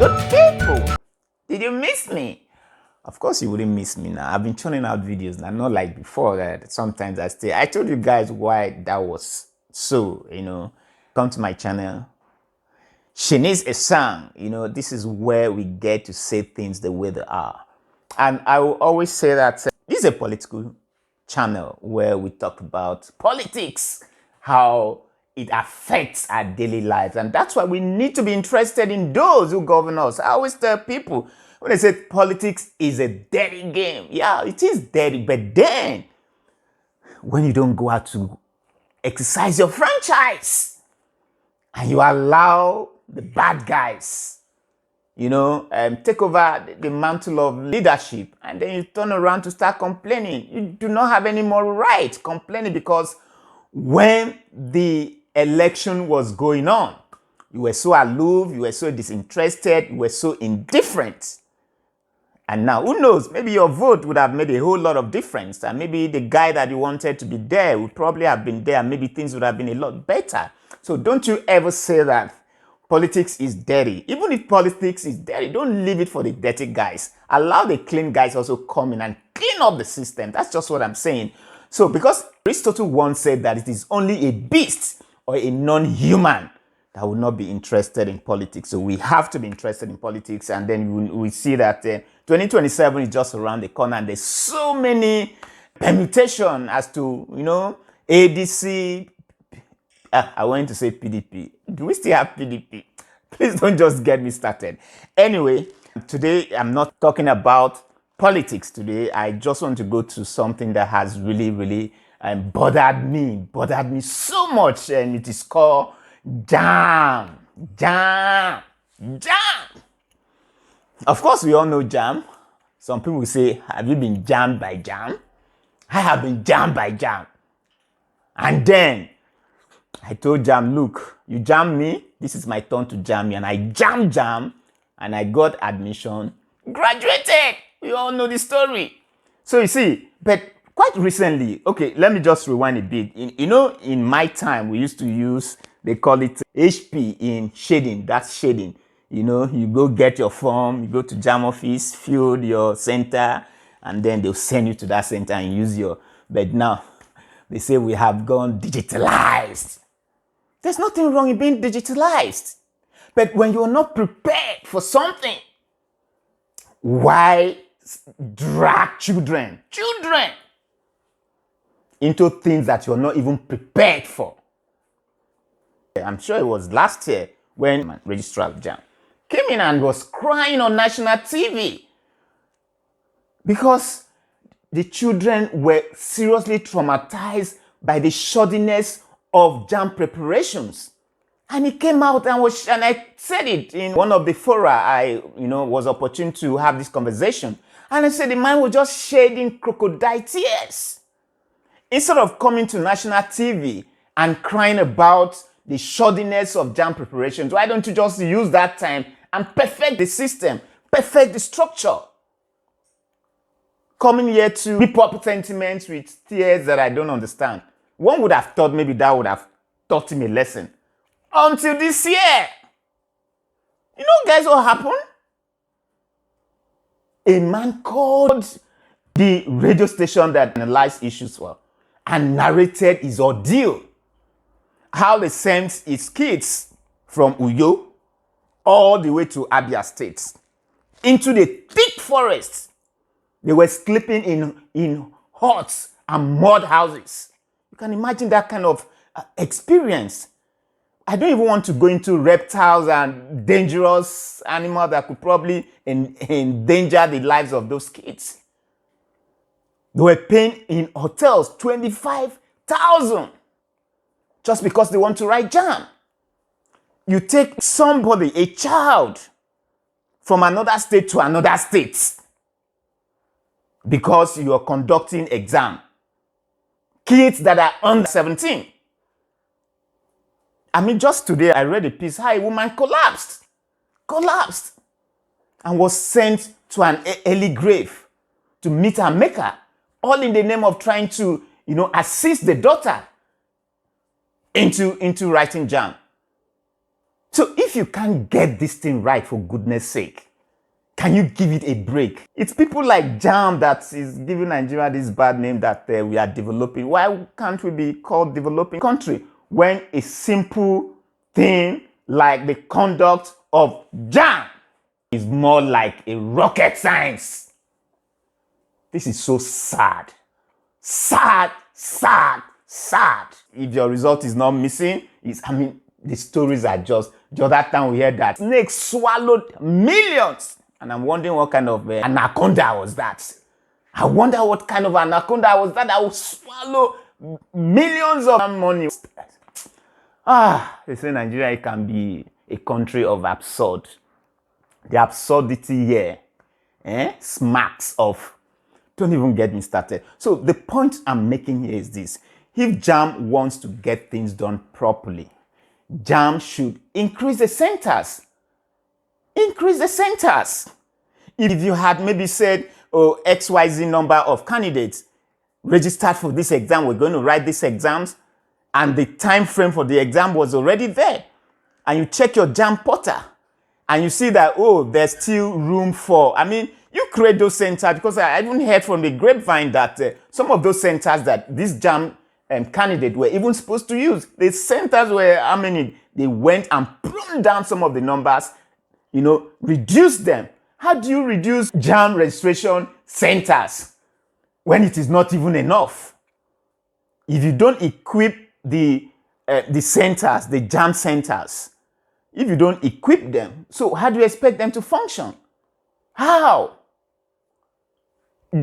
Good people, did you miss me? Of course you wouldn't miss me now. I've been churning out videos now, not like before that sometimes I told you guys why that was so, come to my channel. She needs a song, this is where we get to say things the way they are. And I will always say that this is a political channel where we talk about politics, how it affects our daily lives. And that's why we need to be interested in those who govern us. I always tell people, when they say politics is a dirty game, yeah, it is dirty, but then when you don't go out to exercise your franchise and you allow the bad guys, take over the mantle of leadership, and then you turn around to start complaining. You do not have any more right complaining, because when the election was going on, you were so aloof, you were so disinterested, you were so indifferent. And now, who knows, maybe your vote would have made a whole lot of difference, and maybe the guy that you wanted to be there would probably have been there, and maybe things would have been a lot better. So don't you ever say that politics is dirty. Even if politics is dirty, don't leave it for the dirty guys. Allow the clean guys also come in and clean up the system. That's just what I'm saying. So because Aristotle once said that it is only a beast or a non-human that will not be interested in politics. So we have to be interested in politics, and then we see that 2027 is just around the corner, and there's so many permutations as to, ADC, I wanted to say PDP. Do we still have PDP? Please don't just get me started. Anyway, today I'm not talking about politics today. I just want to go to something that has really bothered me so much, and it is called Jamb. Of course, we all know Jamb. Some people will say, have you been jammed by Jamb? I have been jammed by Jamb. And then I told Jamb, look, you jam me, this is my turn to jam you. And I jammed, and I got admission, graduated. We all know the story. So you see, but quite recently, okay, let me just rewind a bit. In my time, we used to use, they call it HP in shading. That's shading. You go get your form, you go to Jamb office, fill your center, and then they'll send you to that center and use your, but now they say we have gone digitalized. There's nothing wrong in being digitalized. But when you're not prepared for something, why drag children into things that you're not even prepared for? I'm sure it was last year when Registrar Jamb came in and was crying on national TV because the children were seriously traumatized by the shoddiness of Jamb preparations. And he came out and I said it in one of the fora I was opportune to have this conversation. And I said the man was just shedding crocodile tears. Instead of coming to national TV and crying about the shoddiness of Jamb preparations, why don't you just use that time and perfect the system, perfect the structure? Coming here to rip up sentiments with tears that I don't understand. One would have thought maybe that would have taught him a lesson. Until this year. Guys, what happened? A man called the radio station that analyzed issues well and narrated his ordeal. How they sent his kids from Uyo all the way to Abia State into the thick forest. They were sleeping in huts and mud houses. You can imagine that kind of experience. I don't even want to go into reptiles and dangerous animals that could probably endanger the lives of those kids. They were paying in hotels 25,000 just because they want to write Jamb. You take somebody, a child, from another state to another state because you are conducting exam. Kids that are under 17. Just today I read a piece how a woman collapsed, and was sent to an early grave to meet her maker, all in the name of trying to, assist the daughter into writing Jamb. So if you can't get this thing right, for goodness sake, can you give it a break? It's people like Jamb that is giving Nigeria this bad name that we are developing. Why can't we be called developing country when a simple thing like the conduct of Jamb is more like a rocket science? This is so sad. Sad, sad, sad. If your result is not missing, the stories are just, the other time we heard that snakes swallowed millions. And I'm wondering what kind of anaconda was that. I wonder what kind of anaconda was that would swallow millions of money. They say Nigeria can be a country of absurd. The absurdity here smacks of, don't even get me started. So the point I'm making here is this. If Jamb wants to get things done properly, Jamb should increase the centers. Increase the centers. If you had maybe said, oh, XYZ number of candidates registered for this exam, we're going to write these exams, and the time frame for the exam was already there, and you check your Jamb portal, and you see that, oh, there's still room for, you create those centers, because I even heard from the grapevine that some of those centers that this Jamb candidate were even supposed to use, the centers were, they went and pruned down some of the numbers, reduced them. How do you reduce Jamb registration centers when it is not even enough? If you don't equip the centers, the Jamb centers, if you don't equip them, so how do you expect them to function? How?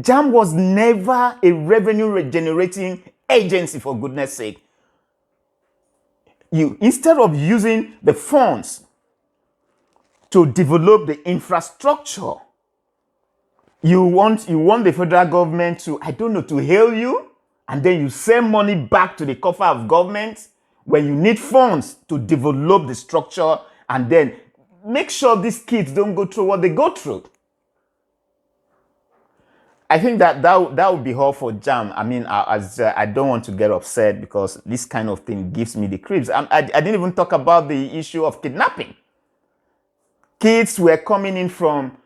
Jamb was never a revenue generating agency, for goodness sake. Instead of using the funds to develop the infrastructure, you want the federal government to, to hail you, and then you send money back to the coffer of government when you need funds to develop the structure, and then make sure these kids don't go through what they go through. I think that would be all for Jamb. I don't want to get upset because this kind of thing gives me the creeps. I didn't even talk about the issue of kidnapping. Kids were coming in from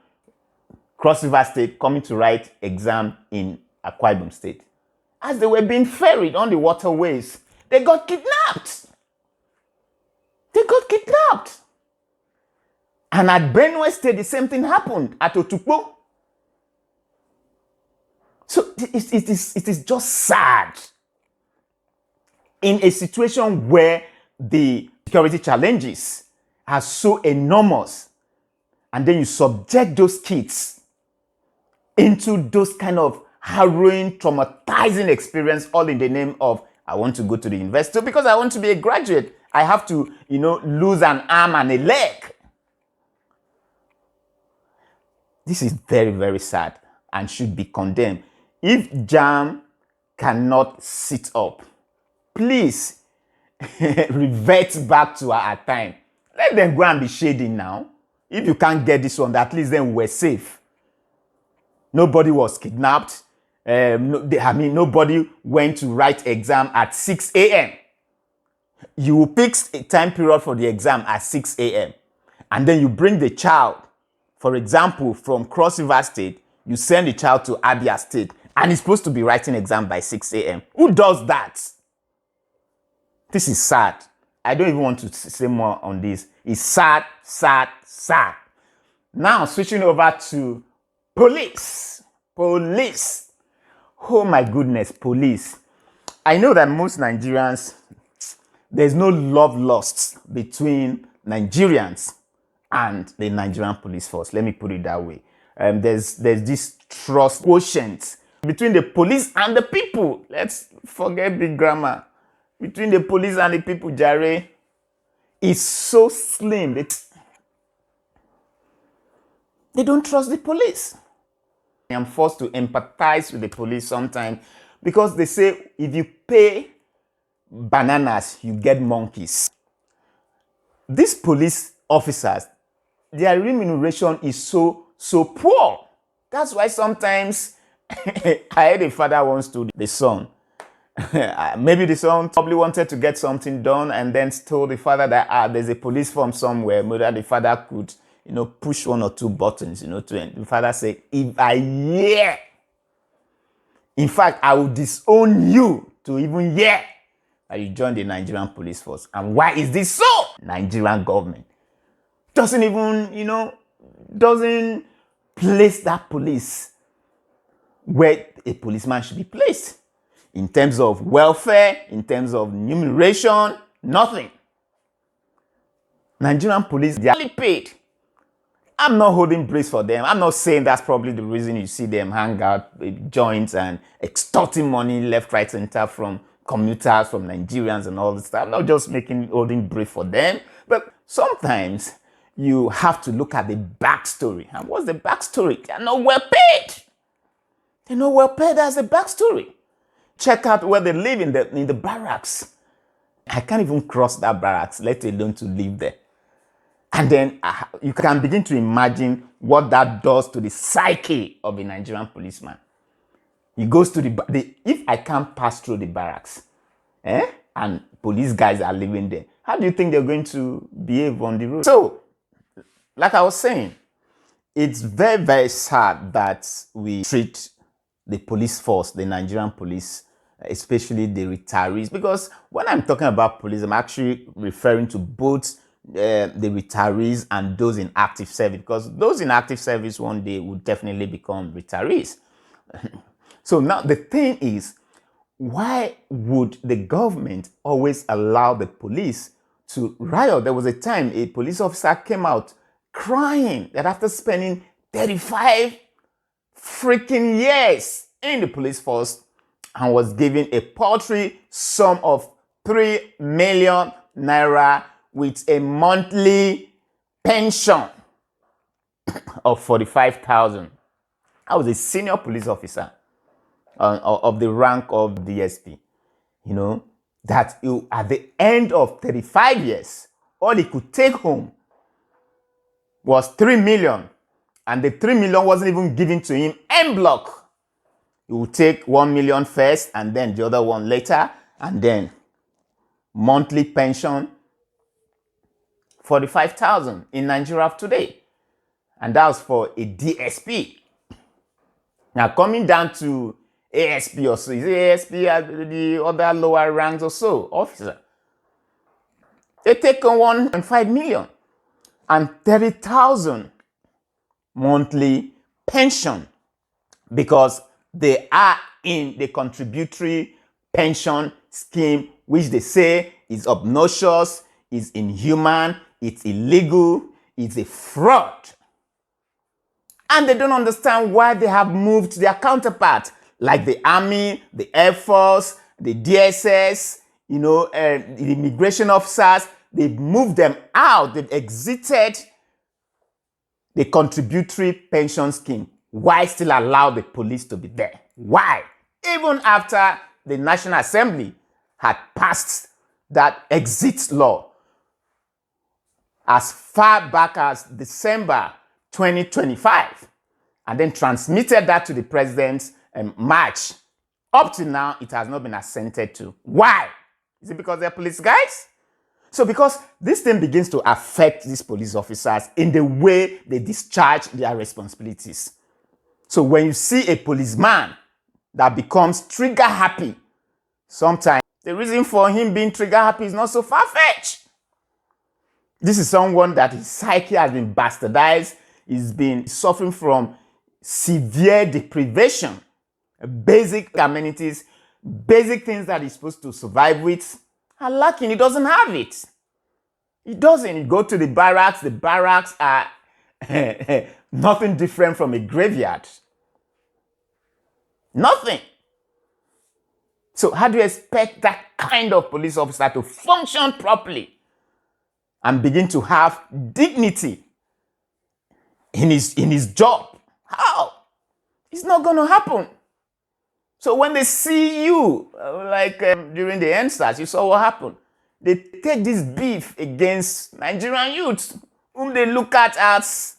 Cross River State, coming to write exam in Akwa Ibom State. As they were being ferried on the waterways, they got kidnapped. And at Benue State, the same thing happened at Otukpo. So it is just sad. In a situation where the security challenges are so enormous, and then you subject those kids into those kind of harrowing, traumatizing experience, all in the name of, I want to go to the university because I want to be a graduate. I have to, lose an arm and a leg. This is very, very sad and should be condemned. If Jamb cannot sit up, please revert back to our time. Let them go and be shading now. If you can't get this one, at least then we're safe. Nobody was kidnapped. Nobody went to write exam at 6 a.m. You fix a time period for the exam at 6 a.m. And then you bring the child, for example, from Cross River State, you send the child to Abia State, and he's supposed to be writing exam by 6 a.m. Who does that? This is sad. I don't even want to say more on this. It's sad, sad, sad. Now, switching over to police. Police. Oh my goodness, police. I know that most Nigerians, there's no love lost between Nigerians and the Nigerian police force. Let me put it that way. There's this trust quotient between the police and the people. Let's forget big grammar. Between the police and the people, Jare, is so slim. They don't trust the police. I am forced to empathize with the police sometimes because they say if you pay bananas, you get monkeys. These police officers, their remuneration is so poor. That's why sometimes I heard a father once told the son, Maybe the son probably wanted to get something done and then told the father that there's a police form somewhere. Maybe the father could, push one or two buttons, the father said, if I hear, in fact, I will disown you to even hear that you joined the Nigerian police force. And why is this so? Nigerian government doesn't even, doesn't place that police where a policeman should be placed. In terms of welfare, in terms of remuneration, nothing. Nigerian police, they are highly paid. I'm not holding breath for them. I'm not saying that's probably the reason you see them hang out with joints and extorting money left, right, center from commuters, from Nigerians and all this stuff. I'm not just holding breath for them. But sometimes you have to look at the backstory. And what's the backstory? They're not well paid. They're not well paid. That's the backstory. Check out where they live in the barracks. I can't even cross that barracks, let alone to live there. And then you can begin to imagine what that does to the psyche of a Nigerian policeman. He goes to if I can't pass through the barracks, and police guys are living there, how do you think they're going to behave on the road? So, like I was saying, it's very, very sad that we treat the police force, the Nigerian police, especially the retirees, because when I'm talking about police, I'm actually referring to both the retirees and those in active service, because those in active service one day will definitely become retirees. So now the thing is, why would the government always allow the police to riot? There was a time a police officer came out crying that after spending 35 freaking years in the police force and was given a paltry sum of 3 million naira with a monthly pension of 45,000. I was a senior police officer of the rank of DSP. That at the end of 35 years, all he could take home was 3 million. And the 3 million wasn't even given to him en bloc. He would take 1 million first and then the other one later, and then monthly pension 45,000 in Nigeria of today. And that was for a DSP. Now coming down to ASP or so, is ASP the other lower ranks or so, officer? They take on 1.5 million and 30,000 monthly pension because they are in the contributory pension scheme, which they say is obnoxious, is inhuman, it's illegal, it's a fraud. And they don't understand why they have moved their counterparts, like the Army, the Air Force, the DSS, the immigration officers. They've moved them out. They've exited the contributory pension scheme. Why still allow the police to be there? Why? Even after the National Assembly had passed that exit law as far back as December 2025, and then transmitted that to the president in March. Up to now, it has not been assented to. Why? Is it because they're police guys? So because this thing begins to affect these police officers in the way they discharge their responsibilities. So when you see a policeman that becomes trigger happy, sometimes the reason for him being trigger happy is not so far-fetched. This is someone that his psyche has been bastardized, he's been suffering from severe deprivation, basic amenities, basic things that he's supposed to survive with, are lacking. He doesn't have it. He doesn't. You go to the barracks are nothing different from a graveyard. Nothing. So how do you expect that kind of police officer to function properly and begin to have dignity in his job? How? It's not going to happen. So when they see you, during the EndSARS, you saw what happened. They take this beef against Nigerian youths, whom they look at as,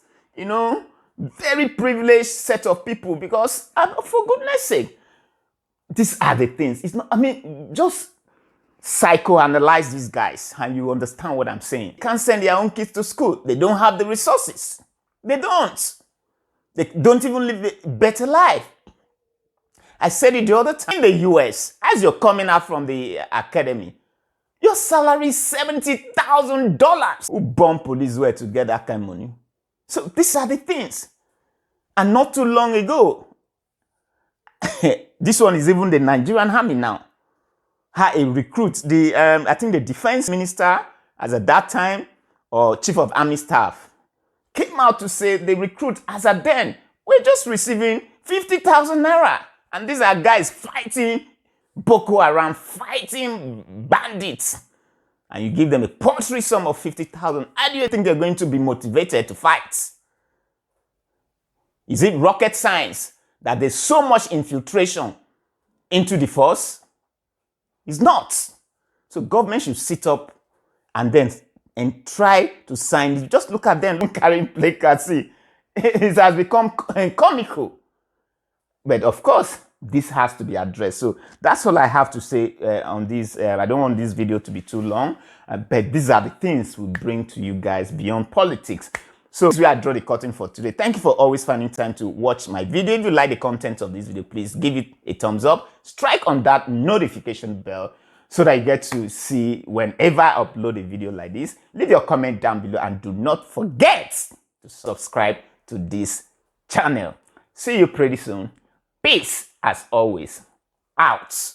very privileged set of people, because, for goodness sake, These are the things. It's not, I mean, just psychoanalyze these guys and you understand what I'm saying. They can't send their own kids to school. They don't have the resources. They don't. They don't even live a better life. I said it the other time. In the US, as you're coming out from the academy, your salary is $70,000. Who bomb police were to get that kind of money? So these are the things. And not too long ago, this one is even the Nigerian army now. How a recruit, I think the defense minister, as at that time, or chief of army staff, came out to say the recruit, as at then, we're just receiving 50,000 naira. And these are guys fighting Boko Haram, fighting bandits. And you give them a paltry sum of 50,000. How do you think they're going to be motivated to fight? Is it rocket science that there's so much infiltration into the force? It's not. So government should sit up and try to sign it. Just look at them carrying placards. See, it has become comical. But of course, this has to be addressed. So that's all I have to say on this. I don't want this video to be too long, but these are the things we bring to you guys beyond politics. So we are draw the curtain for today. Thank you for always finding time to watch my video. If you like the content of this video, please give it a thumbs up. Strike on that notification bell so that you get to see whenever I upload a video like this. Leave your comment down below and do not forget to subscribe to this channel. See you pretty soon. Peace, as always. Out.